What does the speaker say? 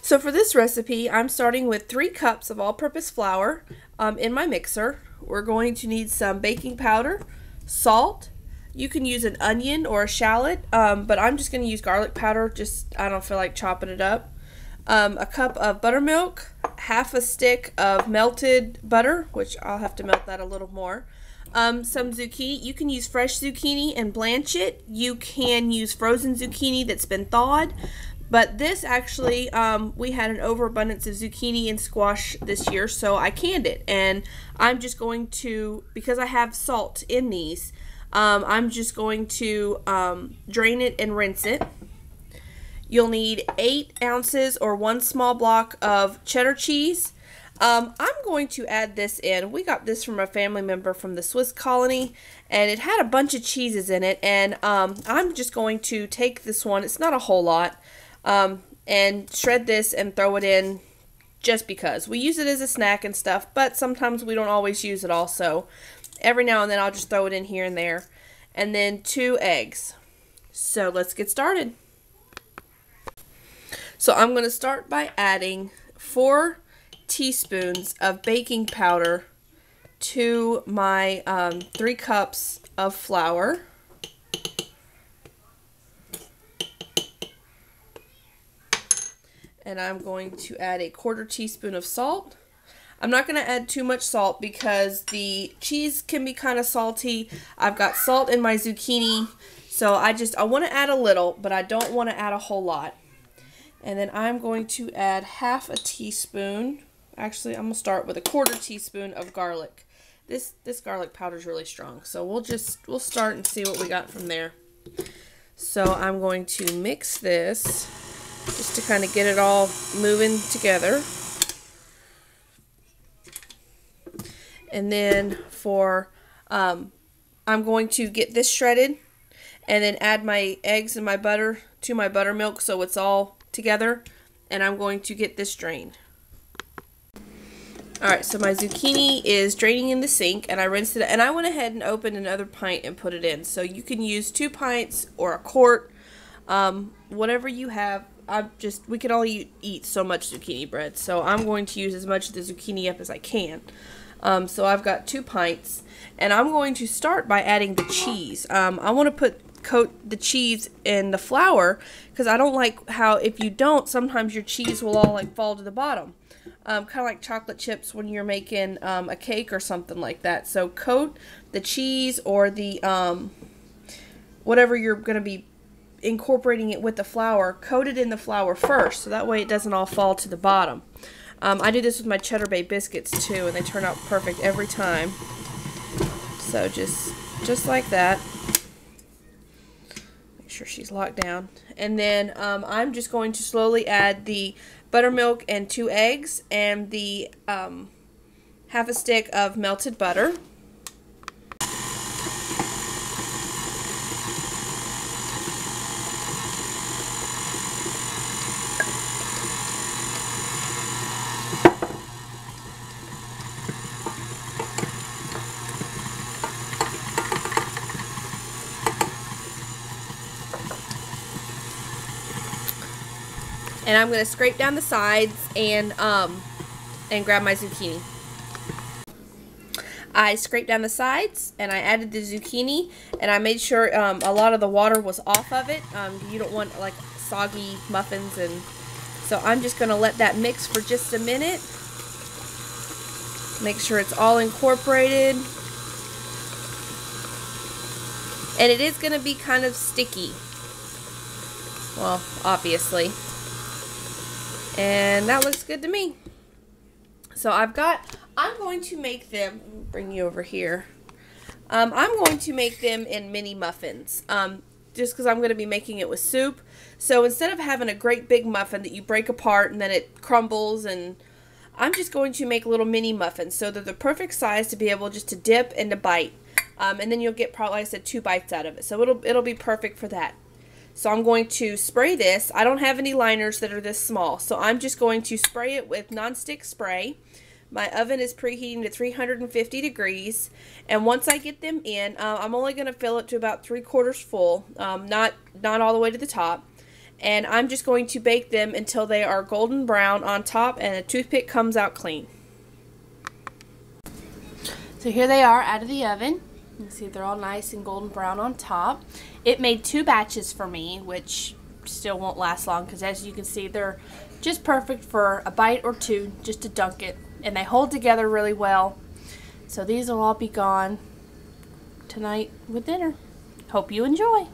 So for this recipe, I'm starting with 3 cups of all-purpose flour in my mixer. We're going to need some baking powder, salt. You can use an onion or a shallot, but I'm just going to use garlic powder. I don't feel like chopping it up. A cup of buttermilk, half a stick of melted butter, which I'll have to melt that a little more. Some zucchini. You can use fresh zucchini and blanch it. You can use frozen zucchini that's been thawed. But this actually, we had an overabundance of zucchini and squash this year, so I canned it. And I'm just going to, because I have salt in these, I'm just going to drain it and rinse it. You'll need 8 ounces or 1 small block of cheddar cheese. I'm going to add this in. We got this from a family member from the Swiss colony, and it had a bunch of cheeses in it. And I'm just going to take this one, it's not a whole lot, and shred this and throw it in just because. We use it as a snack and stuff, but sometimes we don't always use it all, so every now and then I'll just throw it in here and there. And then 2 eggs. So let's get started. So I'm going to start by adding 4 teaspoons of baking powder to my 3 cups of flour. And I'm going to add a 1/4 teaspoon of salt. I'm not going to add too much salt because the cheese can be kind of salty. I've got salt in my zucchini, so I want to add a little, but I don't want to add a whole lot. And then I'm going to add half a teaspoon. Actually, I'm going to start with a 1/4 teaspoon of garlic. This garlic powder is really strong, so we'll start and see what we got from there. So I'm going to mix this just to kind of get it all moving together. And then I'm going to get this shredded and then add my eggs and my butter to my buttermilk so it's all together, and I'm going to get this drained. Alright, so my zucchini is draining in the sink, and I rinsed it, and I went ahead and opened another pint and put it in. So you can use 2 pints or a quart, whatever you have. We can all eat so much zucchini bread, so I'm going to use as much of the zucchini up as I can. So I've got 2 pints, and I'm going to start by adding the cheese. I want to coat the cheese in the flour because I don't like how if you don't, sometimes your cheese will all like fall to the bottom. Kind of like chocolate chips when you're making a cake or something like that. So coat the cheese or the whatever you're going to be incorporating it with the flour, coat it in the flour first, so that way it doesn't all fall to the bottom. I do this with my Cheddar Bay biscuits too, and they turn out perfect every time. So just like that. Make sure she's locked down. And then I'm just going to slowly add the buttermilk and 2 eggs and the half a stick of melted butter. And I'm going to scrape down the sides and grab my zucchini. I scraped down the sides and I added the zucchini, and I made sure a lot of the water was off of it. You don't want like soggy muffins, and so I'm just going to let that mix for just a minute. Make sure it's all incorporated. And it is going to be kind of sticky. Well, obviously. And that looks good to me. So I'm going to make them, bring you over here. I'm going to make them in mini muffins. Just because I'm going to be making it with soup. So instead of having a great big muffin that you break apart and then it crumbles, and I'm just going to make little mini muffins so they're the perfect size to be able just to dip and to bite. And then you'll get probably, like I said, 2 bites out of it. So it'll be perfect for that. So I'm going to spray this. I don't have any liners that are this small, so I'm just going to spray it with nonstick spray. My oven is preheating to 350 degrees, and once I get them in, I'm only going to fill it to about 3/4 full, not all the way to the top. And I'm just going to bake them until they are golden brown on top and a toothpick comes out clean. So here they are out of the oven. You can see they're all nice and golden brown on top. It made 2 batches for me, which still won't last long because as you can see they're just perfect for a bite or 2 just to dunk it. And they hold together really well. So these will all be gone tonight with dinner. Hope you enjoy.